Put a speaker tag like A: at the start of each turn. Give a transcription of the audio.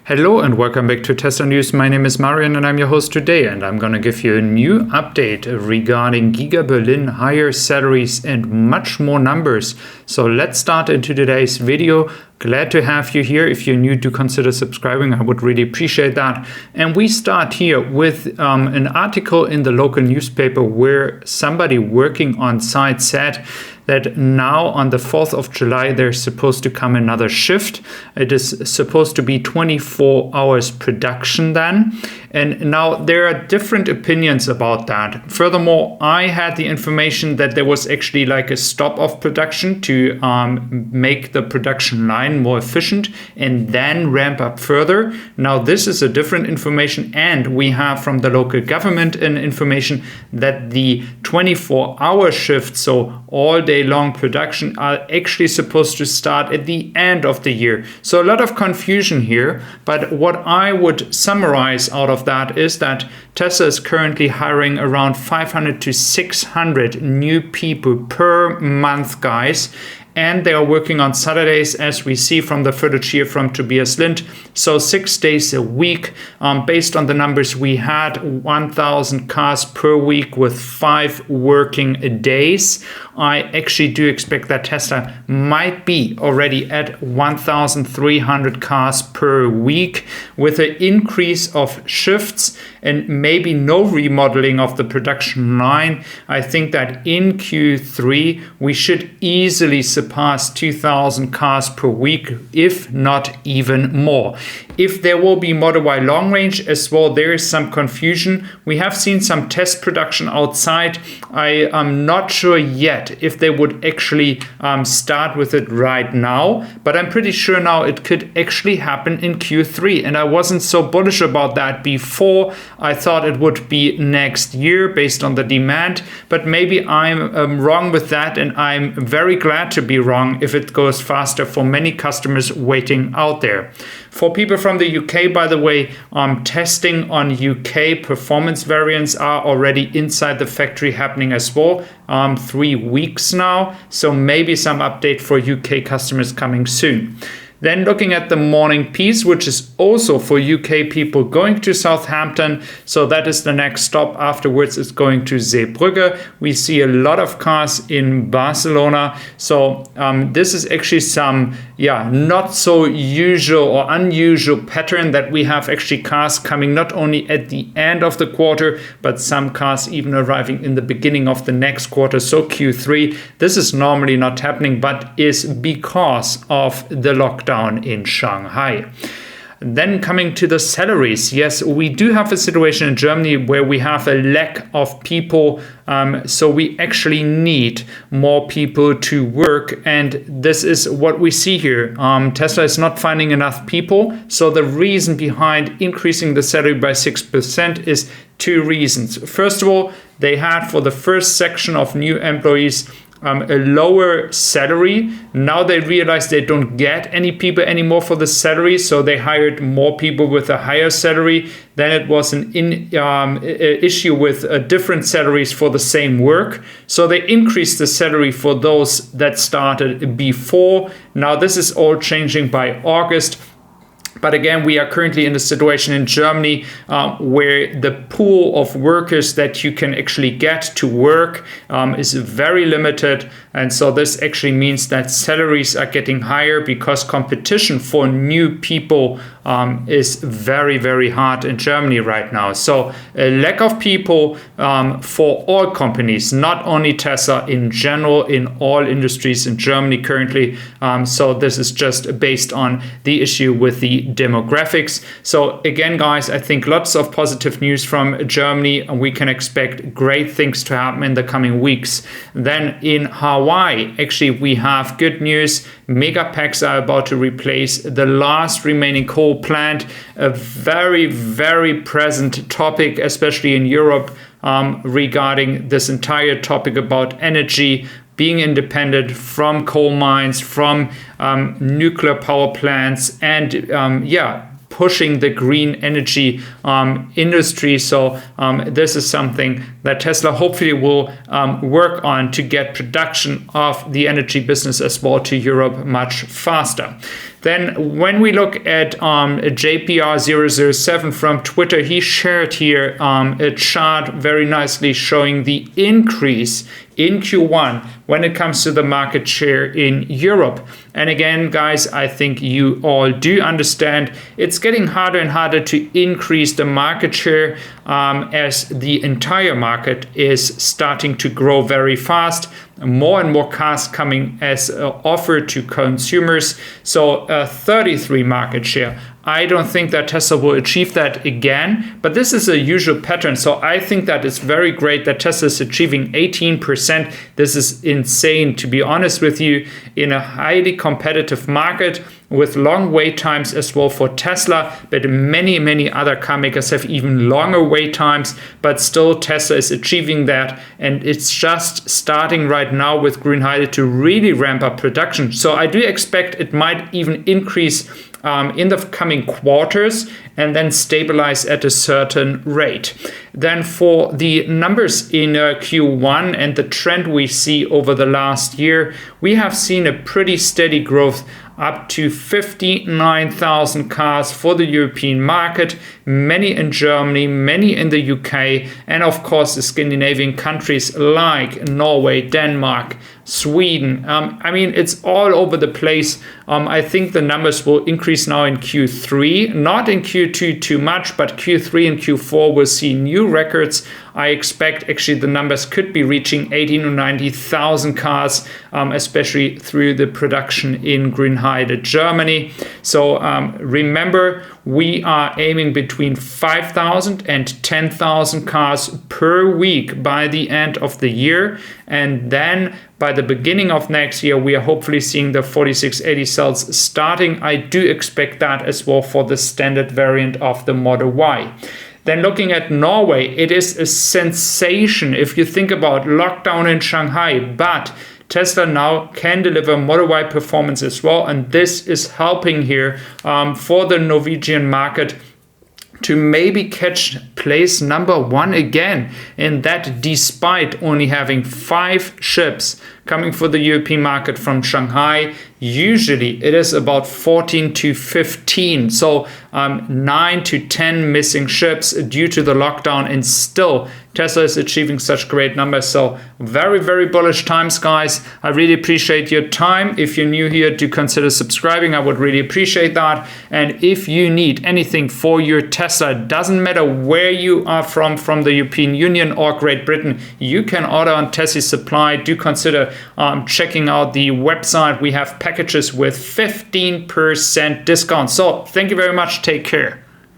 A: Hello and welcome back to Tesla News. My name is Marian and I'm your host today, and I'm going to give you a new update regarding GIGA Berlin, higher salaries and much more numbers. So let's start into today's video. Glad to have you here. If you're new, do consider subscribing. I would really appreciate that. And we start here with an article in the local newspaper where somebody working on site said that now on the 4th of July, there's supposed to come another shift. It is supposed to be 24 hours production then. And now there are different opinions about that. Furthermore, I had the information that there was actually like a stop of production to make the production line more efficient and then ramp up further. Now this is a different information, and we have from the local government an information that the 24-hour shift, so all day long production, are actually supposed to start at the end of the year. So a lot of confusion here, but what I would summarize out of that is that Tesla is currently hiring around 500 to 600 new people per month, guys. And they are working on Saturdays, as we see from the footage here from Tobias Lind. So 6 days a week. Based on the numbers we had, 1,000 cars per week with 5 working days. I actually do expect that Tesla might be already at 1,300 cars per week with an increase of shifts and maybe no remodeling of the production line. I think that in Q3, we should easily surpass 2,000 cars per week, if not even more. If there will be Model Y long range as well, there is some confusion. We have seen some test production outside. I am not sure yet if they would actually start with it right now, but I'm pretty sure now it could actually happen in Q3. And I wasn't so bullish about that before. I thought it would be next year based on the demand, but maybe I'm wrong with that, and I'm very glad to be wrong if it goes faster for many customers waiting out there. For people from the UK, by the way, testing on UK performance variants are already inside the factory happening as well. 3 weeks now, so maybe some update for UK customers coming soon. Then looking at the morning piece, which is also for UK people going to Southampton. So that is the next stop. Afterwards, it's going to Zeebrugge. We see a lot of cars in Barcelona. So this is actually some, not so usual or unusual pattern that we have actually cars coming not only at the end of the quarter, but some cars even arriving in the beginning of the next quarter. So Q3, this is normally not happening, but is because of the lockdown in Shanghai. Then coming to the salaries, yes, we do have a situation in Germany where we have a lack of people, so we actually need more people to work, and this is what we see here. Tesla is not finding enough people, so the reason behind increasing the salary by 6% is 2 reasons. First of all, they had for the first section of new employees a lower salary. Now they realize they don't get any people anymore for the salary, so they hired more people with a higher salary. Then it was an issue with different salaries for the same work, so they increased the salary for those that started before. Now this is all changing by August. But again, we are currently in a situation in Germany where the pool of workers that you can actually get to work is very limited. And so this actually means that salaries are getting higher because competition for new people is very, very hard in Germany right now. So a lack of people for all companies, not only Tesla, in general, in all industries in Germany currently. So this is just based on the issue with the demographics. So again, guys, I think lots of positive news from Germany, and we can expect great things to happen in the coming weeks. Then in Hawaii, actually, we have good news. Megapacks are about to replace the last remaining coal plant, a very, very present topic, especially in Europe, regarding this entire topic about energy, being independent from coal mines, from nuclear power plants, and pushing the green energy industry. So this is something that Tesla hopefully will work on to get production of the energy business as well to Europe much faster. Then when we look at JPR007 from Twitter, he shared here a chart very nicely showing the increase in Q1 when it comes to the market share in Europe. And again, guys, I think you all do understand it's getting harder and harder to increase the market share as the entire market is starting to grow very fast. More and more cars coming as offered to consumers. So 33 market share. I don't think that Tesla will achieve that again, but this is a usual pattern. So I think that it's very great that Tesla is achieving 18%. This is insane, to be honest with you, in a highly competitive market with long wait times as well for Tesla, but many other car makers have even longer wait times, but still Tesla is achieving that, and it's just starting right now with Grünheide to really ramp up production. So I do expect it might even increase in the coming quarters and then stabilize at a certain rate. Then for the numbers in Q1 and the trend we see over the last year, we have seen a pretty steady growth up to 59,000 cars for the European market, many in Germany, many in the UK, and of course the Scandinavian countries like Norway, Denmark, Sweden. I mean, it's all over the place. I think the numbers will increase now in Q3, not in Q2 too much, but Q3 and Q4 will see new records. I expect actually the numbers could be reaching 80,000 to 90,000 cars, especially through the production in Grünheide, Germany. So remember, we are aiming between 5,000 and 10,000 cars per week by the end of the year. And then by the beginning of next year, we are hopefully seeing the 4680 cells starting. I do expect that as well for the standard variant of the Model Y. Then looking at Norway, it is a sensation if you think about lockdown in Shanghai, but Tesla now can deliver Model Y performance as well, and this is helping here for the Norwegian market to maybe catch place number 1 again, and that despite only having 5 ships coming for the European market from Shanghai. Usually it is about 14 to 15, so 9 to 10 missing ships due to the lockdown, and still Tesla is achieving such great numbers. So very bullish times, guys. I really appreciate your time. If you're new here, do consider subscribing. I would really appreciate that. And if you need anything for your Tesla, it doesn't matter where you are from the European Union or Great Britain, you can order on Tesla Supply. Do consider checking out the website. We have packages with 15% discount. So thank you very much. Take care.